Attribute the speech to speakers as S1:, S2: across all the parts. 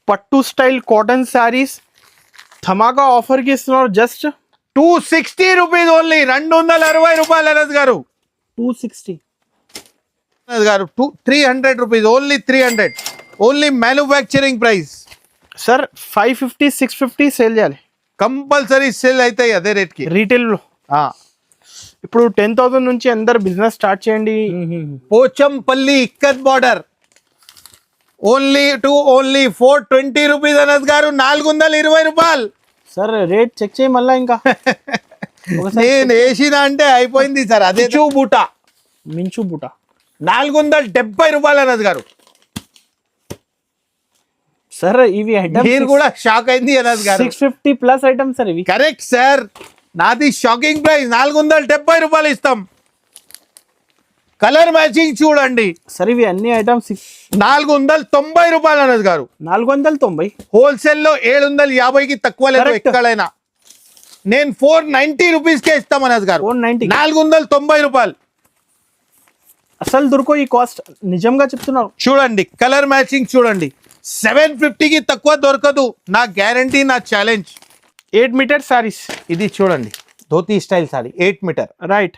S1: పట్టు style cotton saris ధమాకా offer కి ఇస్తున్నారు జస్ట్
S2: 260 రూపీస్ ఓన్లీ, 260 రూపాయలు అనస్ గారు.
S1: 260
S2: అనస్ గారు 300 rupees only, 300 only manufacturing price.
S1: Sir 550 650 sale చేయాలి,
S2: కంపల్సరీ సేల్ అవుతాయి అదే రేట్ కి
S1: రీటైల్ లో. ఇప్పుడు 10,000 నుంచి అందరు బిజినెస్ స్టార్ట్ చేయండి.
S2: Pochampally ikat border only 420 rupees Anas garu, 420 రూపాయలు.
S1: సార్ రేట్ చెక్ చేయి మళ్ళా ఇంకా.
S2: నేను వేసిన అంటే అయిపోయింది సార్. అదే బూట
S1: మించు బూట
S2: 470 రూపాయలు అనస్ గారు.
S1: సార్ ఇవి
S2: మీరు కూడా షాక్ అయింది అనస్ గారు.
S1: 650 ప్లస్ ఐటమ్స్ సార్ ఇవి.
S2: కరెక్ట్ సార్, నాది షాకింగ్ ప్రైస్ 470 రూపాయలు ఇస్తాం. కలర్ మ్యాచింగ్ చూడండి
S1: సార్, ఇవి అన్ని ఐటమ్స్
S2: 490 రూపాయలు అనస్ గారు.
S1: 490
S2: హోల్సేల్ లో 750కి తక్కువ లేదు ఎక్కడైనా. నేను 490 రూపీస్ కే ఇస్తాం అనస్ గారు.
S1: 490
S2: 490 రూపాయలు
S1: అసలు దొరకో ఈ కాస్ట్, నిజంగా చెప్తున్నారు.
S2: చూడండి కలర్ మ్యాచింగ్ చూడండి, 750కి తక్కువ దొరకదు, నా గ్యారంటీ, నా ఛాలెంజ్.
S1: 8 మీటర్ సారీస్.
S2: ఇది చూడండి dhoti style sari 8 metre,
S1: right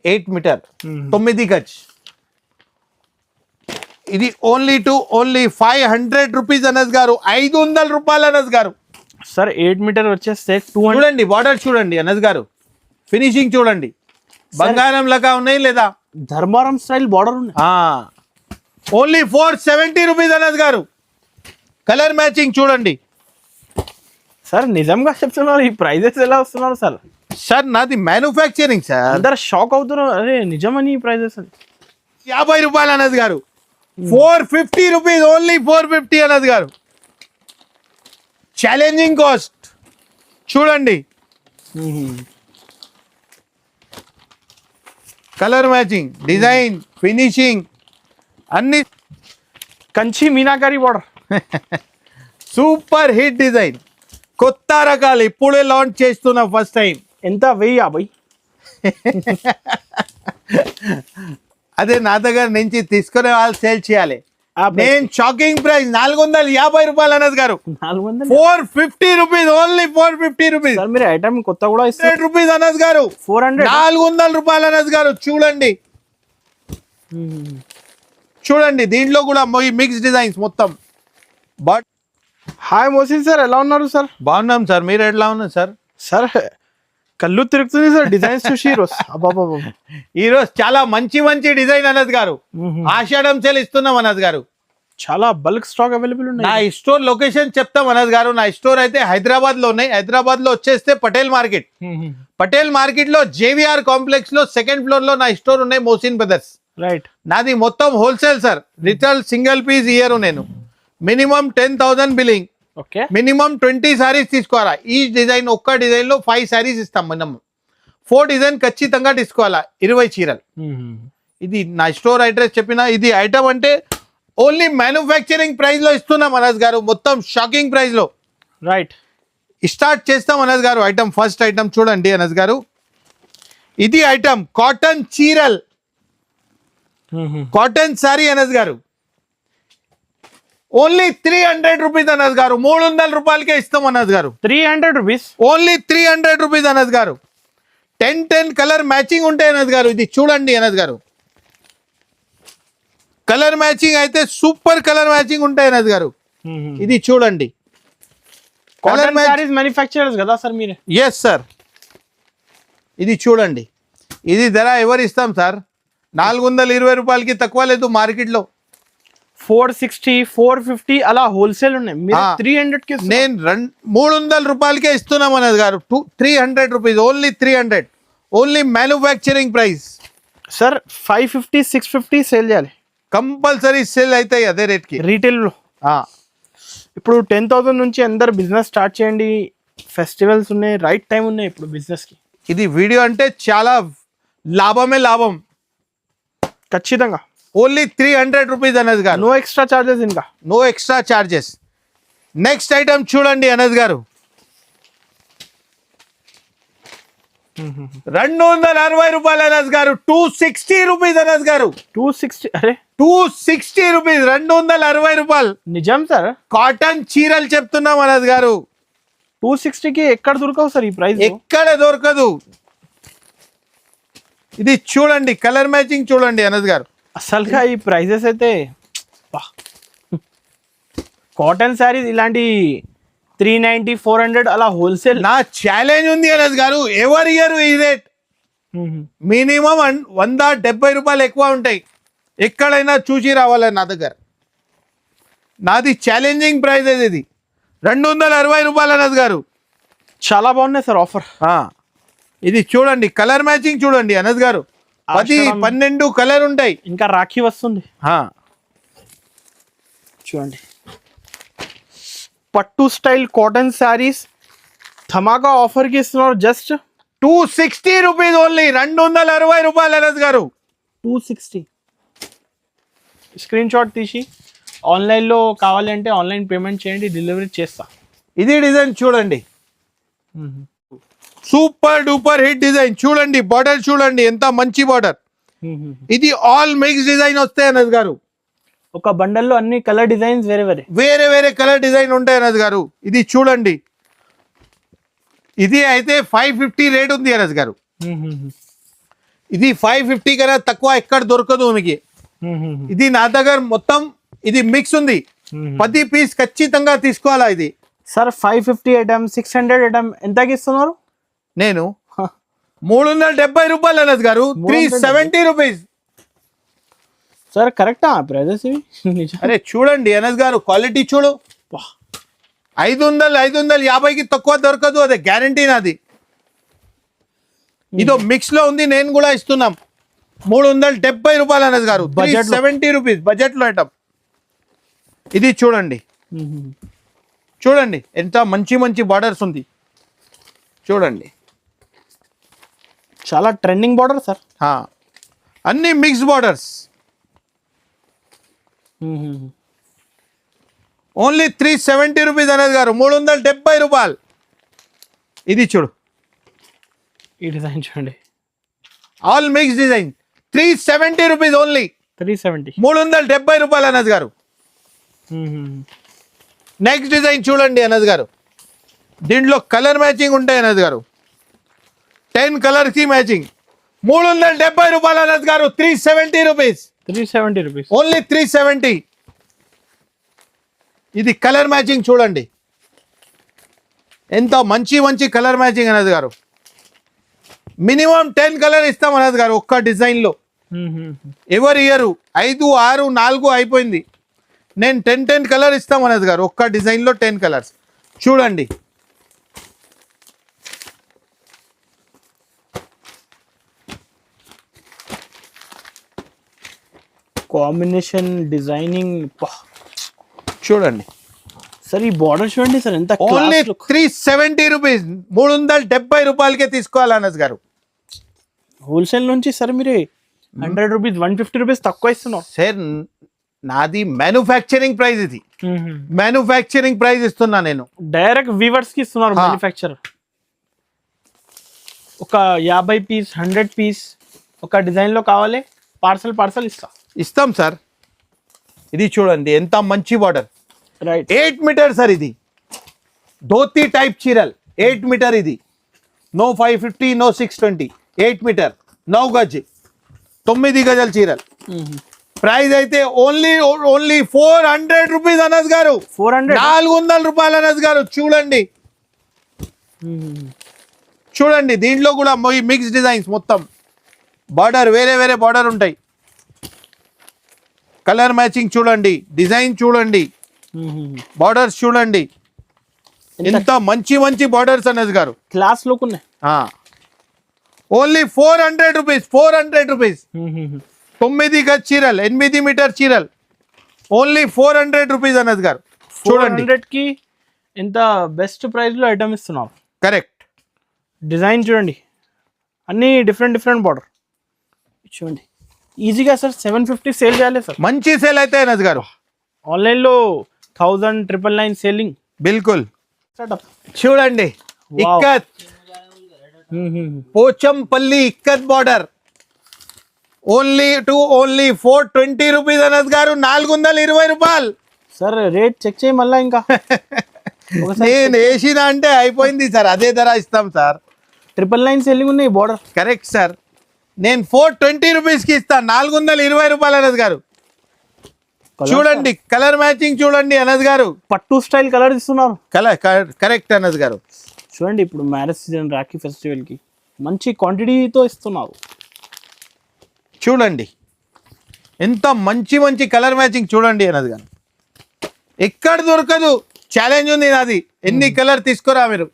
S2: 8 metre 9 గజ్. ఇది ఓన్లీ 500 రూపీస్ అనస్ గారు, 500 రూపాయలు అనస్ గారు.
S1: సార్ 8 మీటర్ వచ్చేస్తే 200.
S2: చూడండి బార్డర్ చూడండి అనస్ గారు, ఫినిషింగ్ చూడండి, బంగారం లాగా ఉన్నాయి లేదా,
S1: ధర్మారం స్టైల్ బార్డర్ ఉంది.
S2: Only 470 rupees Anas garu. Colour matching చూడండి
S1: సార్, నిజంగా చెప్తున్నారు, ఈ ప్రైజెస్ ఎలా వస్తున్నారు సార్?
S2: సార్ నాది మ్యానుఫ్యాక్చరింగ్ సార్.
S1: అందరు షాక్ అవుతున్నారు, అరే నిజమని ఈ ప్రైజెస్.
S2: 50 రూపాయలు అనస్ గారు, 450 రూపీస్ ఓన్లీ, 450 అనస్ గారు. ఛాలెంజింగ్ కాస్ట్ చూడండి, కలర్ మ్యాచింగ్, డిజైన్, ఫినిషింగ్ అన్ని.
S1: Kanchi meenakari border
S2: super hit design, కొత్త రకాలు ఇప్పుడే లాంచ్ చేస్తున్నా ఫస్ట్ టైం.
S1: ఎంత 1050?
S2: అదే నా దగ్గర నుంచి తీసుకునే వాళ్ళు సేల్ చేయాలి. నేను షాకింగ్ ప్రైస్ 450 రూపాయలు అనస్ గారు. 450 రూపీస్ ఓన్లీ, 450 రూపీస్.
S1: మీరు ఐటమ్ కొత్త కూడా
S2: 100 రూపీస్ అనస్ గారు, 400 రూపాయలు అనస్ గారు. చూడండి చూడండి దీంట్లో కూడా మిక్స్ డిజైన్స్ మొత్తం. బట్
S1: హాయ్ మోసిన్ సార్, ఎలా ఉన్నారు సార్?
S2: బాగున్నాం సార్, మీరు ఎట్లా ఉన్నారు సార్?
S1: సార్ కళ్ళు తిరుగుతుంది సార్ డిజైన్స్ చూసి ఈరోజు.
S2: ఈరోజు చాలా మంచి మంచి డిజైన్ అనస్ గారు, ఆషాఢం సేల్ ఇస్తున్నాం అనస్ గారు.
S1: చాలా బల్క్ స్టాక్ అవైలబుల్ ఉన్నాయి.
S2: నా స్టోర్ లొకేషన్ చెప్తాం అనస్ గారు. నా స్టోర్ అయితే హైదరాబాద్ లో ఉన్నాయి. హైదరాబాద్ లో వచ్చేస్తే పటేల్ మార్కెట్, పటేల్ మార్కెట్ లో జేవిఆర్ కాంప్లెక్స్ లో 2nd ఫ్లోర్ లో నా స్టోర్ ఉన్నాయి, మోసిన్ బ్రదర్స్.
S1: రైట్,
S2: నాది మొత్తం wholesale sir. Retail single piece ఇయర్ నేను minimum 10,000 billing.
S1: Okay,
S2: minimum 20 saris తీసుకోవాలా. ఈ డిజైన్ ఒక్క డిజైన్ లో 5 సారీస్ ఇస్తాం. మినిమం 4 డిజైన్ ఖచ్చితంగా తీసుకోవాలా, 20 చీరలు. ఇది నా స్టోర్ అడ్రస్ చెప్పిన. ఇది ఐటమ్ అంటే ఓన్లీ మ్యానుఫ్యాక్చరింగ్ ప్రైస్ లో ఇస్తున్నాం అనస్ గారు, మొత్తం షాకింగ్ ప్రైస్ లో.
S1: రైట్,
S2: స్టార్ట్ చేస్తాం అనస్ గారు. ఐటమ్ ఫస్ట్ ఐటమ్ చూడండి అనస్ గారు, ఇది ఐటమ్ కాటన్ చీరల్, కాటన్ సారీ అనస్ గారు. ఓన్లీ 300 రూపీస్ అనస్ గారు, 300 రూపాయలకే ఇస్తాం అనస్ గారు.
S1: 300 రూపీస్
S2: ఓన్లీ 300 రూపీస్ అనస్ గారు. 10 కలర్ మ్యాచింగ్ ఉంటాయి అనస్ గారు. ఇది చూడండి అనస్ గారు, కలర్ మ్యాచింగ్ అయితే సూపర్ కలర్ మ్యాచింగ్ ఉంటాయి అనస్ గారు. ఇది చూడండి
S1: కలర్ మ్యాచింగ్ మ్యానుఫ్యాక్చరర్స్ కదా సార్ మీరు?
S2: Yes sir. ఇది చూడండి, ఇది ధర ఎవరు ఇస్తాం సార్? 420 రూపాయలకి తక్కువ లేదు మార్కెట్ లో.
S1: 460 450 అలా హోల్సేల్ ఉన్నాయి. మీరు 300 కి
S2: నేను 300 రూపాయలకే ఇస్తున్నాం అనస్ గారు. 300 rupees only, 300 only manufacturing price.
S1: Sir 550 650 sale చేయాలి,
S2: కంపల్సరీ సేల్ అవుతాయి అదే రేట్ కి
S1: రీటైల్ లో. ఇప్పుడు 10,000 నుంచి అందరు బిజినెస్ స్టార్ట్ చేయండి. ఫెస్టివల్స్ ఉన్నాయి, రైట్ టైం ఉన్నాయి ఇప్పుడు బిజినెస్ కి.
S2: ఇది వీడియో అంటే చాలా లాభమే లాభం,
S1: ఖచ్చితంగా.
S2: Only 300 rupees Anas garu.
S1: No extra charges, ఇంకా
S2: no extra charges. Next item చూడండి అనస్ గారు, ₹260 అనస్ గారు, 260 రూపీస్ అనస్ గారు,
S1: 260. అరే
S2: 260 రూపీస్, ₹260.
S1: నిజం సార్,
S2: కాటన్ చీరలు చెప్తున్నాం అనస్ గారు,
S1: 260కి ఎక్కడ దొరకవు సార్ ఈ ప్రైస్?
S2: ఎక్కడ దొరకదు. ఇది చూడండి, కలర్ మ్యాచింగ్ చూడండి అనస్ గారు.
S1: అసలుగా ఈ ప్రైజెస్ అయితే కాటన్ శారీస్ ఇలాంటి 390 400 అలా హోల్సేల్.
S2: నా ఛాలెంజ్ ఉంది అనస్ గారు, ఎవరి ఇయర్ ఈ రేట్ మినిమం ₹170 ఎక్కువ ఉంటాయి. ఎక్కడైనా చూసి రావాలి నా దగ్గర. నాది ఛాలెంజింగ్ ప్రైస్ ఇది, ₹260 అనస్ గారు.
S1: చాలా బాగున్నాయి సార్ ఆఫర్.
S2: ఇది చూడండి, కలర్ మ్యాచింగ్ చూడండి అనస్ గారు, 10 12 కలర్ ఉంటాయి.
S1: ఇంకా రాఖీ వస్తుంది చూడండి. పట్టు స్టైల్ కాటన్ శారీస్ ధమాకా ఆఫర్ కి ఇస్తున్నారు. జస్ట్
S2: 260 రూపీస్ ఓన్లీ, ₹260 అనస్ గారు.
S1: 260. స్క్రీన్ షాట్ తీసి ఆన్లైన్లో కావాలంటే ఆన్లైన్ పేమెంట్ చేయండి, డెలివరీ చేస్తా.
S2: ఇది డిజైన్ చూడండి, సూపర్ డూపర్ హిట్ డిజైన్ చూడండి. బార్డర్ చూడండి, ఎంత మంచి బార్డర్. ఇది ఆల్ మిక్స్ డిజైన్ వస్తాయి అనస్ గారు.
S1: ఒక బండల్లో అన్ని కలర్ డిజైన్స్ వేరే
S2: వేరే కలర్ డిజైన్ ఉంటాయి అనస్ గారు. ఇది చూడండి, ఇది అయితే 550 రేట్ ఉంది అనస్ గారు. ఇది 550 కన్నా తక్కువ ఎక్కడ దొరకదు మీకు. ఇది నా దగ్గర మొత్తం ఇది మిక్స్ ఉంది, 10 పీస్ ఖచ్చితంగా తీసుకోవాలా. ఇది
S1: సార్ 550 ఐటమ్, 600 ఐటమ్ ఎంతకి ఇస్తున్నారు?
S2: నేను ₹370 అనస్ గారు, 370 రూపీస్.
S1: సార్ కరెక్టా ప్రైజెస్ ఇవి?
S2: అరే చూడండి అనస్ గారు, క్వాలిటీ చూడు. 550కి తక్కువ దొరకదు, అదే గ్యారంటీ నాది. ఇదో మిక్స్ లో ఉంది, నేను కూడా ఇస్తున్నాం. ₹370 అనస్ గారు, 370 రూపీస్ బడ్జెట్ లో ఐటమ్. ఇది చూడండి, చూడండి ఎంత మంచి బార్డర్స్ ఉంది చూడండి.
S1: చాలా ట్రెండింగ్ బార్డర్ సార్,
S2: అన్ని mix borders. Only 370 rupees Anas గారు, ₹370. ఇది చూడు,
S1: ఈ డిజైన్ చూడండి,
S2: all mix design, 370 rupees only,
S1: 370,
S2: ₹370 Anas గారు. నెక్స్ట్ డిజైన్ చూడండి అనస్ గారు, దీంట్లో కలర్ మ్యాచింగ్ ఉంటాయి అనస్ గారు, 10 కలర్స్ కి మ్యాచింగ్. ₹370 అనస్ గారు, 370 రూపీస్,
S1: 370 రూపీస్
S2: ఓన్లీ 370. ఇది కలర్ మ్యాచింగ్ చూడండి, ఎంత మంచి కలర్ మ్యాచింగ్ అనస్ గారు. మినిమం 10 కలర్ ఇస్తాం అనస్ గారు ఒక్క డిజైన్ లో. ఎవరి ఇయర్ 5 6 4 అయిపోయింది, నేను 10 కలర్ ఇస్తాం అనస్ గారు ఒక్క డిజైన్ లో 10 కలర్స్. చూడండి,
S1: కాంబినేషన్ డిజైనింగ్
S2: చూడండి
S1: సార్. ఈ బార్డర్ చూడండి సార్, ఎంత
S2: ఓన్లీ 370 రూపీస్, ₹370కే తీసుకోవాలి అనస్ గారు.
S1: హోల్సేల్ నుంచి సార్ మీరు 100 రూపీస్ 150 రూపీస్ తక్కువ ఇస్తున్నావు
S2: సార్. నాది మ్యానుఫ్యాక్చరింగ్ ప్రైస్, ఇది మ్యానుఫ్యాక్చరింగ్ ప్రైస్ ఇస్తున్నా నేను.
S1: డైరెక్ట్ వీవర్స్ కి ఇస్తున్నారు మ్యానుఫ్యాక్చర్. ఒక 50 పీస్ 100 పీస్ ఒక డిజైన్ లో కావాలి, పార్సల్
S2: ఇస్తాం సార్. ఇది చూడండి ఎంత మంచి బార్డర్,
S1: రైట్
S2: 8 మీటర్ సార్. ఇది ధోతి టైప్ చీరల్ 8 మీటర్. ఇది నో 550 నో 620, 8 మీటర్ 9 గజ్ 9 గజాల చీరల్. ప్రైస్ అయితే ఓన్లీ 400 రూపీస్ అనస్ గారు, 400 రూపాయలు అనస్ గారు. చూడండి చూడండి, దీంట్లో కూడా మిక్స్ డిజైన్స్, మొత్తం బార్డర్ వేరే బార్డర్ ఉంటాయి. కలర్ మ్యాచింగ్ చూడండి, డిజైన్ చూడండి, బార్డర్స్ చూడండి, ఎంత మంచి బార్డర్స్ అనస్ గారు.
S1: క్లాస్ లుక్ ఉన్నాయి.
S2: Only 400 rupees, 400 rupees. 9 గజ్ చీరల్, 8 మీటర్ చీరల్, ఓన్లీ 400 రూపీస్ అనస్ గారు. చూడండి
S1: 400 కి ఎంత బెస్ట్ ప్రైస్ లో ఐటమ్ ఇస్తున్నావు.
S2: కరెక్ట్.
S1: డిజైన్ చూడండి, అన్ని డిఫరెంట్ బార్డర్ చూడండి. ఈజీగా సార్ 750 సేల్ చేయాలి సార్,
S2: మంచి సేల్ అయితే అనస్ గారు.
S1: ఆన్లైన్లో 1000 999 సేలింగ్.
S2: బిల్కుల్. చూడండి, ikat Pochampally ikat border only 420 rupees Anas గారు, 420 రూపాయలు.
S1: సార్ రేట్ చెక్ చేయి మళ్ళా ఇంకా.
S2: నేను వేసిన అంటే అయిపోయింది సార్, అదే ధర ఇస్తాం సార్.
S1: 999 సెల్లింగ్ ఉన్నాయి బార్డర్.
S2: కరెక్ట్ సార్, నేను 420 రూపీస్కి ఇస్తాను, 420 రూపాయలు అనద్ గారు. చూడండి కలర్ మ్యాచింగ్ చూడండి అనద్ గారు,
S1: పట్టు స్టైల్ కలర్ ఇస్తున్నారు.
S2: కరెక్ట్ అనద్ గారు.
S1: చూడండి ఇప్పుడు మ్యారేజ్ సీజన్ రాఖీ ఫెస్టివల్ కి మంచి క్వాంటిటీతో ఇస్తున్నారు.
S2: చూడండి ఎంత మంచి మంచి కలర్ మ్యాచింగ్ చూడండి అనద్ గారు, ఎక్కడ దొరకదు. ఛాలెంజ్ ఉంది నాది, ఎన్ని కలర్ తీసుకురా మీరు.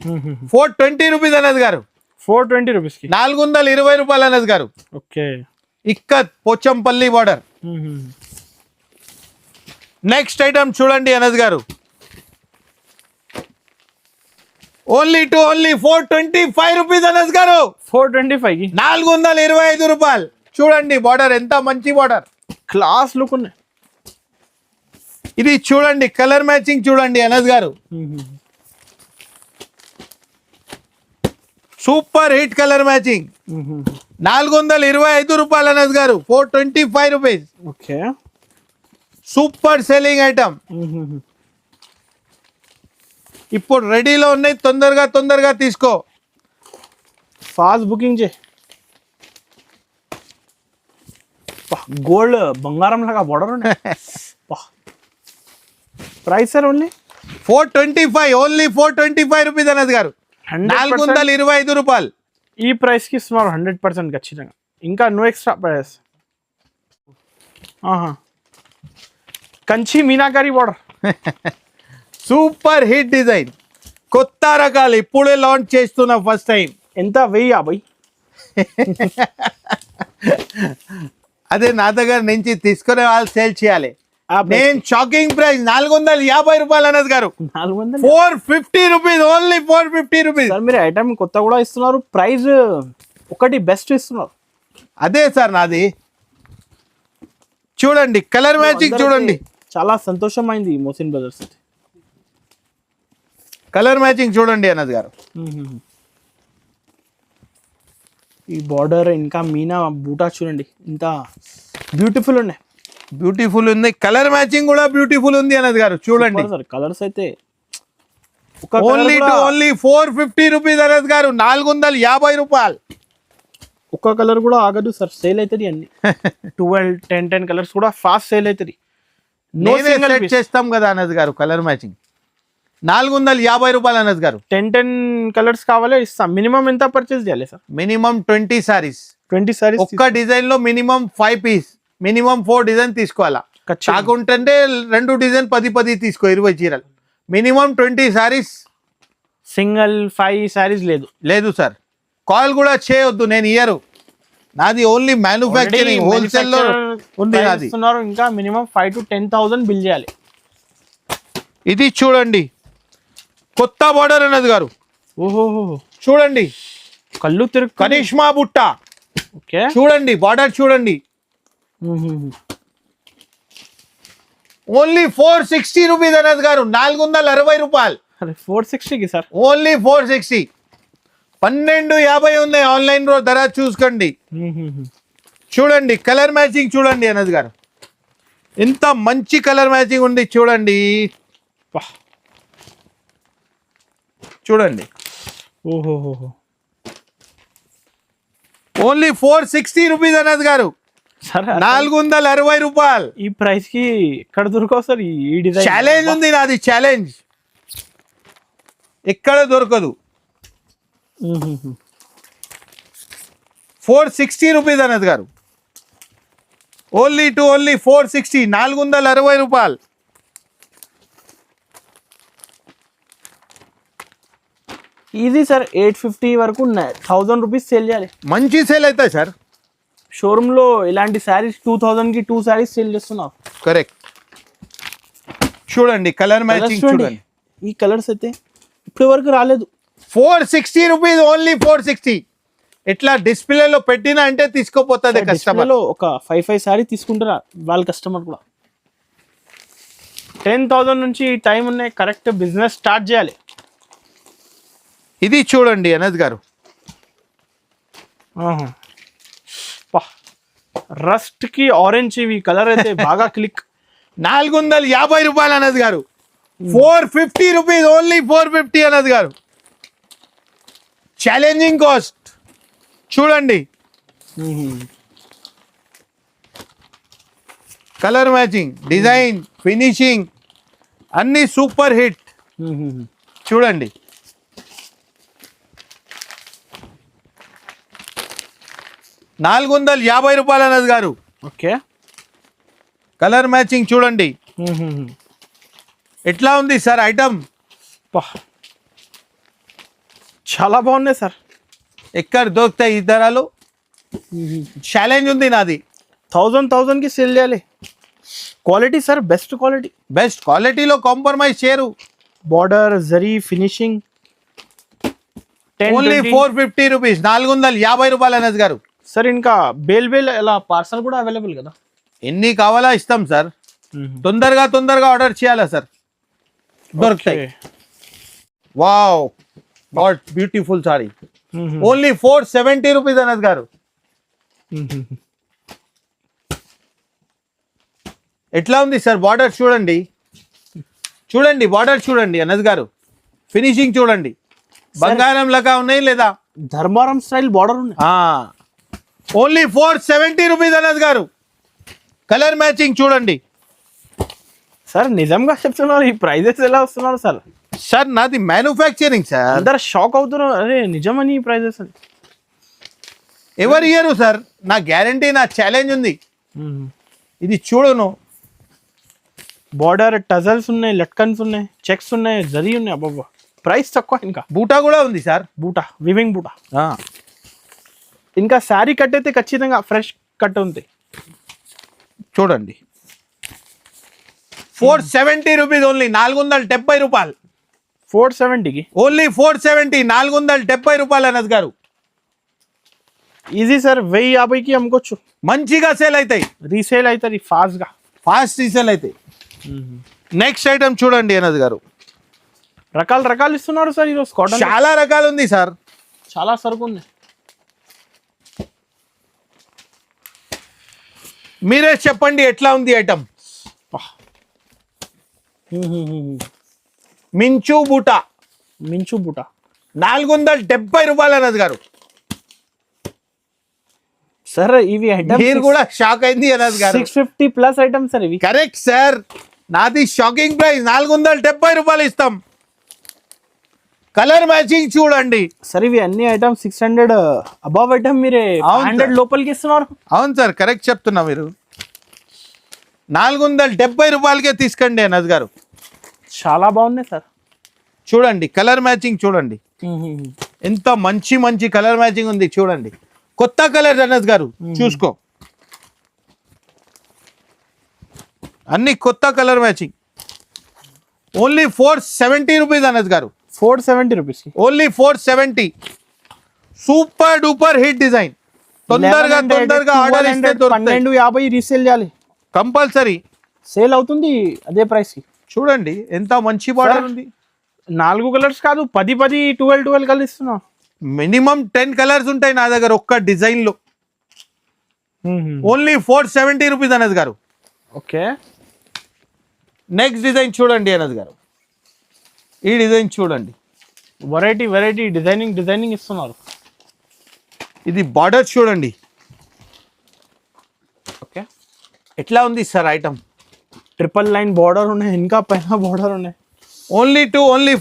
S2: 420 రూపీస్ అనద్ గారు,
S1: 420 రూపీస్ కి
S2: 420 రూపాయలు Anad garu.
S1: Okay,
S2: ikat Pochampally border. Next item చూడండి అనద్ గారు, ఓన్లీ 425 రూపీస్ అనద్ గారు.
S1: 425 కి
S2: 425 రూపాయలు. చూడండి బార్డర్ ఎంత మంచి బార్డర్,
S1: క్లాస్ లుక్ ఉన్నాయి.
S2: ఇది చూడండి కలర్ మ్యాచింగ్ చూడండి అనద్ గారు, సూపర్ హిట్ కలర్ మ్యాచింగ్. 425 రూపాయలు అనద్ గారు, 425 rupees.
S1: Okay,
S2: super selling item. ఇప్పుడు రెడీలో ఉన్నాయి, తొందరగా తీసుకో,
S1: ఫాస్ట్ బుకింగ్ చే. గోల్డ్ బంగారం లాగా బార్డర్ ఉన్నాయి. Price sir only
S2: 425, only 425 rupees Anas గారు, 425 రూపాయలు.
S1: ఈ ప్రైస్ కి ఇస్తున్నారు 100% ఖచ్చితంగా. ఇంకా no extra price. Kanchi meenakari border.
S2: Super hit design, కొత్త రకాలు ఇప్పుడే లాంచ్ చేస్తున్నా ఫస్ట్ టైం.
S1: ఎంత 1050.
S2: అదే నా దగ్గర నుంచి తీసుకునే వాళ్ళు సేల్ చేయాలి. నేను షాకింగ్ ప్రైస్ 450 రూపాయలు అనద్ గారు, 450 రూపీస్, ఓన్లీ 450 రూపీస్.
S1: సార్ మీరు ఐటమ్ కొత్త కూడా ఇస్తున్నారు, ప్రైస్ ఒకటి బెస్ట్ ఇస్తున్నారు.
S2: అదే సార్ నాది. చూడండి కలర్ మ్యాచింగ్ చూడండి,
S1: చాలా సంతోషమైంది మోసిన్ బ్రదర్స్.
S2: కలర్ మ్యాచింగ్ చూడండి అనద్ గారు.
S1: ఈ బార్డర్ ఇంకా మీనా బూటా చూడండి ఎంత బ్యూటిఫుల్ ఉన్నాయి.
S2: బ్యూటిఫుల్ ఉంది, కలర్ మ్యాచింగ్ కూడా బ్యూటిఫుల్ ఉంది అనద్ గారు. చూడండి
S1: సార్ కలర్స్ అయితే
S2: ఓన్లీ 450 రూపీస్ అనద్ గారు, 450 రూపాయలు.
S1: ఒక్క కలర్ కూడా ఆగదు సార్, సేల్ అవుతుంది అన్ని. 12, 10 కలర్స్ కూడా ఫాస్ట్ సేల్ అవుతుంది.
S2: సెట్ చేస్తాం కదా అనద్ గారు. కలర్ మ్యాచింగ్ 450 రూపాయలు అనద్ గారు.
S1: 10 కలర్స్ కావాలి ఇస్తాం. మినిమం ఎంత పర్చేస్ చేయాలి సార్?
S2: మినిమం 20 సారీస్.
S1: 20 సారీస్.
S2: ఒక్క డిజైన్ లో మినిమం 5 పీస్, మినిమం 4 డిజైన్ తీసుకోవాలా. కాకుంటే 2 డిజైన్ 10 తీసుకో, 20 చీరలు. మినిమం 20 సారీస్.
S1: సింగిల్ 5 సారీస్ లేదు
S2: సార్. కాల్ కూడా చేయొద్దు, నేను ఇయ్యరు. నాది ఓన్లీ మ్యానుఫ్యాక్చరింగ్, హోల్సేల్ లో ఉంది నాది.
S1: ఇంకా మినిమం 5 to 10,000 బిల్ చేయాలి.
S2: ఇది చూడండి కొత్త బార్డర్ అనద్ గారు.
S1: ఓహో,
S2: చూడండి
S1: కళ్ళు తిరుగు.
S2: కనిష్మా బుట్ట.
S1: ఓకే,
S2: చూడండి బార్డర్ చూడండి. ఓన్లీ 460 రూపీస్ అనద్ గారు, 460 రూపాయలు.
S1: 460 కి సార్,
S2: ఓన్లీ 460. 1250 ఉన్నాయి ఆన్లైన్ లో, ధర చూసుకోండి. చూడండి కలర్ మ్యాచింగ్ చూడండి అనద్ గారు, ఎంత మంచి కలర్ మ్యాచింగ్ ఉంది చూడండి. చూడండి
S1: ఓహో,
S2: ఓన్లీ 460 రూపీస్ అనద్ గారు,
S1: సరే
S2: 460 రూపాయలు.
S1: ఈ ప్రైస్ కి ఎక్కడ దొరకవు సార్ ఈ డిజైన్?
S2: ఛాలెంజ్ ఉంది నాది, ఛాలెంజ్, ఎక్కడ దొరకదు. 460 రూపీస్ అనద్ గారు, ఓన్లీ 460, 460 రూపాయలు.
S1: ఇది సార్ 850 వరకు 1000 రూపీస్ సేల్ చేయాలి.
S2: మంచి సేల్ అవుతాయి సార్.
S1: షోరూమ్ లో ఇలాంటి శారీస్ 2000 కి 2 శారీస్ సేల్ చేస్తున్నారు.
S2: కరెక్ట్. చూడండి కలర్ మ్యాచింగ్ చూడండి.
S1: ఈ కలర్స్ అయితే ఇప్పటి వరకు రాలేదు.
S2: 460 రూపీస్, ఓన్లీ 460. ఎట్లా డిస్ప్లేలో పెట్టినా అంటే తీసుకోపోతుంది కస్టమర్.
S1: ఒక 5 శారీ తీసుకుంటారా వాళ్ళ కస్టమర్ కూడా. 10,000 నుంచి టైం ఉన్నాయి, కరెక్ట్ బిజినెస్ స్టార్ట్ చేయాలి.
S2: ఇది చూడండి అనద్ గారు,
S1: రస్ట్ కి ఆరెంజ్ ఇవి కలర్ అయితే బాగా క్లిక్.
S2: 450 రూపాయలు అనద్ గారు, 450 రూపీస్, ఓన్లీ 450 అనద్ గారు. ఛాలెంజింగ్ కాస్ట్ చూడండి. కలర్ మ్యాచింగ్, డిజైన్, ఫినిషింగ్ అన్ని సూపర్ హిట్. చూడండి. ₹450 అనద్ గారు.
S1: ఓకే,
S2: కలర్ మ్యాచింగ్ చూడండి ఎట్లా ఉంది సార్ ఐటమ్.
S1: చాలా బాగున్నాయి సార్.
S2: ఎక్కడ దొరుకుతాయి ఈ ధరలు? ఛాలెంజ్ ఉంది నాది.
S1: 1000 కి సేల్ చేయాలి. Quality sir, best quality.
S2: Best క్వాలిటీలో కాంప్రమైజ్ చేయరు.
S1: Border, zari, finishing.
S2: Only 450 rupees, 450 రూపాయలు అనద్ గారు.
S1: సార్ ఇంకా బేల్ ఎలా పార్సల్ కూడా అవైలబుల్ కదా?
S2: ఎన్ని కావాలా ఇస్తాం సార్. తొందరగా ఆర్డర్ చేయాలా సార్, దొరుకుతాయి. Wow, what beautiful sari. Only 470 rupees Anas గారు. ఎట్లా ఉంది సార్ బార్డర్ చూడండి. చూడండి బార్డర్ చూడండి అనద్ గారు. ఫినిషింగ్ చూడండి, బంగారం లాగా ఉన్నాయి లేదా?
S1: ధర్మారం స్టైల్ బార్డర్ ఉన్నాయి.
S2: ఓన్లీ 470 రూపీస్ అనద్ గారు. కలర్ మ్యాచింగ్ చూడండి.
S1: సార్ నిజంగా చెప్తున్నారు, ఈ ప్రైజెస్ ఎలా వస్తున్నారు సార్?
S2: సార్ నాది మ్యానుఫ్యాక్చరింగ్ సార్.
S1: అందరు షాక్ అవుతున్నారు, అరే నిజమని ఈ ప్రైజెస్ అని.
S2: ఎవరు ఇయ్యరు సార్, నా గ్యారంటీ, నా ఛాలెంజ్ ఉంది. ఇది చూడను.
S1: బార్డర్ టజల్స్ ఉన్నాయి, లట్కన్స్ ఉన్నాయి, చెక్స్ ఉన్నాయి, జరీ ఉన్నాయి. అబ్బబ్బా, ప్రైస్ తక్కువ. ఇంకా
S2: బూటా కూడా ఉంది సార్.
S1: బూటా, వివింగ్ బూటా. ఇంకా శారీ కట్ అయితే ఖచ్చితంగా ఫ్రెష్ కట్ ఉంది.
S2: చూడండి 470 రూపీస్ ఓన్లీ, 470 రూపాయలు.
S1: 470కి
S2: ఓన్లీ 470, 470 రూపాయలు అనద్ గారు.
S1: ఈజీ సార్, 1050కి అమ్ముకోవచ్చు.
S2: మంచిగా సేల్ అవుతాయి,
S1: రీసేల్ అవుతుంది ఫాస్ట్గా,
S2: ఫాస్ట్ రీసేల్ అవుతాయి. నెక్స్ట్ ఐటమ్ చూడండి అనద్ గారు.
S1: రకాలు ఇస్తున్నారు సార్ ఈరోజు. కాటన్
S2: చాలా రకాలు ఉంది సార్,
S1: చాలా సరుకు ఉంది.
S2: మీరే చెప్పండి ఎట్లా ఉంది ఐటమ్. మించు బూటా, 470 రూపాయలు అనద్ గారు.
S1: సార్ ఇవి
S2: మీరు కూడా షాక్ అయింది అనద్ గారు.
S1: 650 ప్లస్ ఐటమ్ సార్ ఇవి.
S2: కరెక్ట్ సార్, నాది షాకింగ్ ప్రైస్, 470 రూపాయలు ఇస్తాం. కలర్ మ్యాచింగ్ చూడండి.
S1: సార్ ఇవి అన్ని ఐటమ్ 600 అబవ్ ఐటమ్ మీరే 100 లోపలికి ఇస్తున్నారు.
S2: అవును సార్, కరెక్ట్ చెప్తున్నా. మీరు 470 రూపాయలకే తీసుకోండి అనద్ గారు.
S1: చాలా బాగున్నాయి సార్.
S2: చూడండి కలర్ మ్యాచింగ్ చూడండి, ఎంత మంచి కలర్ మ్యాచింగ్ ఉంది. చూడండి కొత్త కలర్ అనద్ గారు, చూసుకో అన్ని కొత్త colour matching. Only 470 rupees Anas గారు.
S1: 470 rupees,
S2: only 470. Super duper hit design. తొందరగా ఆర్డర్ ఇస్తే
S1: 1250 రీసేల్ చేయాలి
S2: కంపల్సరీ.
S1: సేల్ అవుతుంది అదే ప్రైస్ కి.
S2: చూడండి ఎంత మంచి బార్డర్ ఉంది.
S1: 4 కలర్స్ కాదు, 10 12 కలర్స్ ఇస్తున్నాం.
S2: మినిమం 10 కలర్స్ ఉంటాయి నా దగ్గర ఒక్క డిజైన్ లో. Only 470 rupees Anas garu.
S1: Okay,
S2: next design చూడండి అనద్ గారు. ఈ డిజైన్ చూడండి,
S1: వెరైటీ డిజైనింగ్ ఇస్తున్నారు.
S2: ఇది బార్డర్ చూడండి.
S1: ఓకే,
S2: ఎట్లా ఉంది sir item.
S1: Triple line border ఉన్నాయి, ఇంకా పైన బార్డర్ ఉన్నాయి.
S2: Only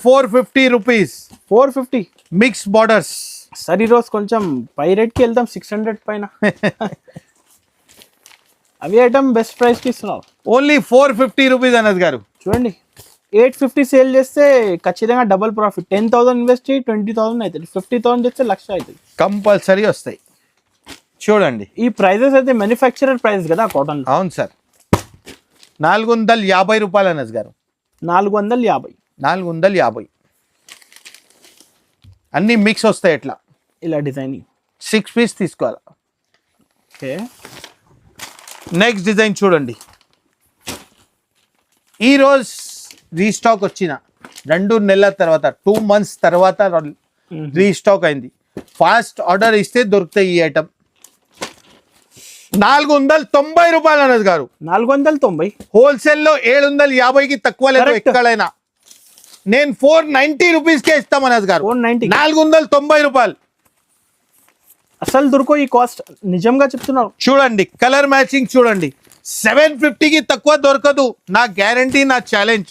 S2: 450 rupees.
S1: 450
S2: mix borders.
S1: Sir ఈరోజు కొంచెం పై రేట్కి వెళ్తాం, 600 పైన. అవి ఐటమ్ బెస్ట్ ప్రైస్కి ఇస్తున్నారు.
S2: ఓన్లీ 450 రూపీస్ అనద్ గారు.
S1: చూడండి 850 సేల్ చేస్తే ఖచ్చితంగా డబుల్ ప్రాఫిట్. 10,000 ఇన్వెస్ట్ చేయి 20,000 అవుతుంది. 50,000 చేస్తే 1,00,000 అవుతుంది.
S2: కంపల్సరీ వస్తాయి. చూడండి
S1: ఈ ప్రైజెస్ అయితే మ్యానుఫ్యాక్చరర్ ప్రైస్ కదా కాటన్.
S2: అవును సార్, 450 రూపాయలు అనద్ గారు.
S1: 450
S2: అన్ని మిక్స్ వస్తాయి. ఎట్లా
S1: ఇలా డిజైనింగ్
S2: 6 పీస్ తీసుకోవాలి.
S1: ఓకే,
S2: నెక్స్ట్ డిజైన్ చూడండి. ఈరోజు రీస్టాక్ వచ్చిన 2 నెలల తర్వాత 2 months తర్వాత రీస్టాక్ అయింది. ఫాస్ట్ ఆర్డర్ ఇస్తే దొరుకుతాయి ఈ ఐటమ్. 490 రూపాయలు అనస్ గారు.
S1: 490.
S2: హోల్సేల్ లో 750కి తక్కువ లేదు
S1: Correct.
S2: ఎక్కడైనా. నేను 490 రూపీస్కే ఇస్తాం అనస్ గారు.
S1: 490.
S2: 490 రూపాయలు.
S1: అసలు దొరకో ఈ కాస్ట్, నిజంగా చెప్తున్నారు.
S2: చూడండి కలర్ మ్యాచింగ్ చూడండి. 750కి తక్కువ దొరకదు, నా గ్యారంటీ, నా ఛాలెంజ్.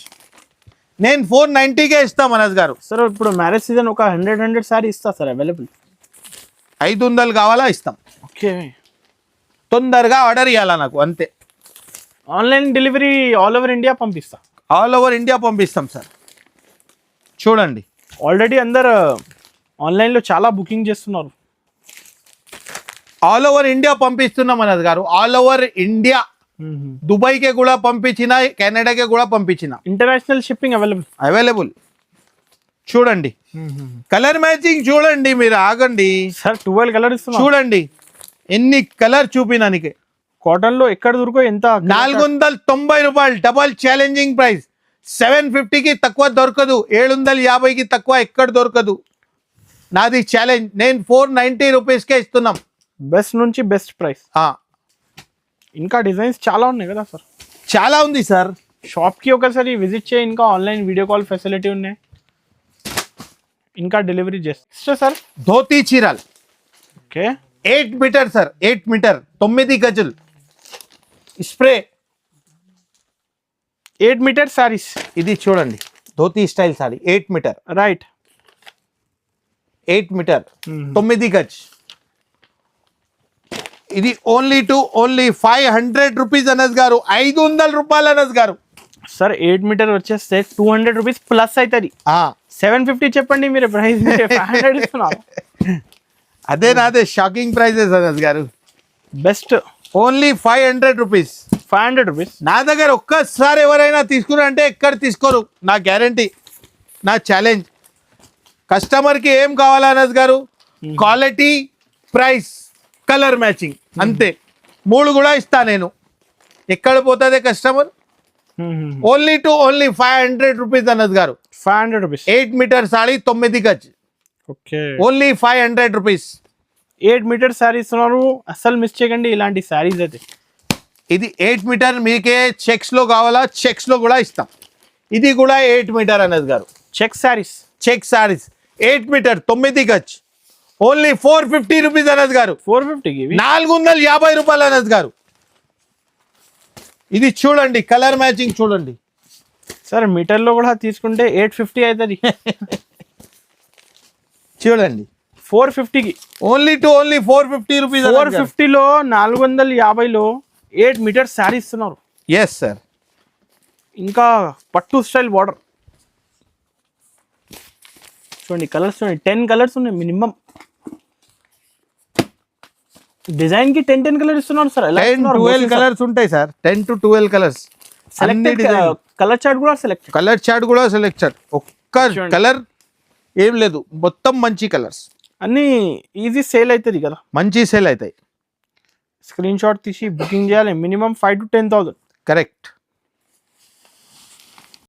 S2: నేను 490కే ఇస్తాం అనస్ గారు.
S1: సార్ ఇప్పుడు మ్యారేజ్ సీజన్ ఒక 100 సారీ ఇస్తా సార్ అవైలబుల్.
S2: 500 కావాలా ఇస్తాం.
S1: ఓకే.
S2: తొందరగా ఆర్డర్ ఇవ్వాలా నాకు, అంతే.
S1: Online delivery all over India పంపిస్తా.
S2: ఆల్ ఓవర్ ఇండియా పంపిస్తాం సార్. చూడండి
S1: ఆల్రెడీ అందరు ఆన్లైన్లో చాలా బుకింగ్ చేస్తున్నారు.
S2: ఆల్ ఓవర్ ఇండియా పంపిస్తున్నాం అనస్ గారు. All over India. దుబాయ్కి కూడా పంపించిన, కెనడాకి కూడా పంపించిన.
S1: International shipping
S2: available. చూడండి కలర్ మ్యాచింగ్ చూడండి, మీరు ఆగండి
S1: సార్. 12 కలర్ ఇస్తున్నా.
S2: చూడండి ఎన్ని కలర్ చూపినానికి.
S1: కాటన్ లో ఎక్కడ దొరకో ఎంత?
S2: 490 రూపాయలు, డబల్ ఛాలెంజింగ్ ప్రైస్. 750కి తక్కువ దొరకదు, 750కి తక్కువ ఎక్కడ దొరకదు. నాది ఛాలెంజ్. నేను 490 రూపీస్కే ఇస్తున్నాం.
S1: బెస్ట్ నుంచి బెస్ట్ ప్రైస్. ఇంకా డిజైన్స్ చాలా ఉన్నాయి కదా సార్?
S2: చాలా ఉంది సార్.
S1: షాప్కి ఒకసారి విజిట్ చేయి. ఇంకా ఆన్లైన్ వీడియో కాల్ ఫెసిలిటీ ఉన్నాయి. ఇంకా డెలివరీ చేస్తా సార్.
S2: ధోతీ చీరలు.
S1: ఓకే.
S2: 8 మీటర్ సార్, 8 మీటర్ 9 గజులు. స్ప్రే
S1: 8 మీటర్ సారీస్.
S2: ఇది చూడండి dhoti style sari. 8 metre,
S1: right.
S2: 8 metre 9 గజ్. ఇది ఓన్లీ 500 రూపీస్ అనస్ గారు. 500 రూపాయలు అనస్ గారు.
S1: సార్ 8 మీటర్ వచ్చేస్తే 200 రూపీస్ ప్లస్ అవుతుంది. 750 చెప్పండి మీరు ప్రైస్. 500 ఇస్తున్నారు.
S2: అదే నాదే షాకింగ్ ప్రైజెస్ అనస్ గారు.
S1: బెస్ట్.
S2: Only 500 rupees.
S1: 500 రూపీస్.
S2: నా దగ్గర ఒక్కసారి ఎవరైనా తీసుకున్నారంటే ఎక్కడ తీసుకోరు, నా గ్యారంటీ, నా ఛాలెంజ్. కస్టమర్కి ఏం కావాలా అనస్ గారు? క్వాలిటీ, ప్రైస్, కలర్ మ్యాచింగ్, అంతే. 3 కూడా ఇస్తా నేను. ఎక్కడ పోతుంది కస్టమర్? ఓన్లీ 500 రూపీస్ అనస్ గారు.
S1: 500 రూపీస్.
S2: 8 మీటర్ సారీ 9 గజ్.
S1: Okay.
S2: Only 500 rupees.
S1: 8 metre saris ఉన్నారు, అస్సలు మిస్ చేయకండి ఇలాంటి శారీస్ అయితే.
S2: ఇది 8 మీటర్. మీకే చెక్స్ లో కావాలా? చెక్స్ లో కూడా ఇస్తాం. ఇది కూడా 8 మీటర్ అనస్ గారు.
S1: Check saris.
S2: Check saris 8 metre 9 గజ్. ఓన్లీ 450 రూపీస్ అనస్ గారు.
S1: 450కి
S2: 450 రూపాయలు అనస్ గారు. ఇది చూడండి కలర్ మ్యాచింగ్ చూడండి.
S1: సార్ మీటర్లో కూడా తీసుకుంటే 850 అవుతుంది.
S2: చూడండి
S1: 450కి.
S2: Only 450 rupees.
S1: 450లో 450లో 8 మీటర్ శారీ ఇస్తున్నారు.
S2: Yes sir.
S1: ఇంకా పట్టు స్టైల్ బార్డర్ చూడండి. కలర్స్ చూడండి, 10 కలర్స్ ఉన్నాయి మినిమం. డిజైన్ కి 10 కలర్ ఇస్తున్నారు సార్.
S2: 10-12 కలర్స్ ఉంటాయి sir. 10 to 12 colours.
S1: Colour chart కూడా సెలెక్ట్.
S2: కలర్ చార్ట్ కూడా సెలెక్టెడ్. ఒక్క కలర్ ఏం లేదు, మొత్తం మంచి కలర్స్
S1: అన్ని. ఈజీ సేల్ అవుతుంది కదా,
S2: మంచి సేల్ అవుతాయి.
S1: స్క్రీన్ షాట్ తీసి బుకింగ్ చేయాలి. Minimum 5 to 10,000.
S2: కరెక్ట్.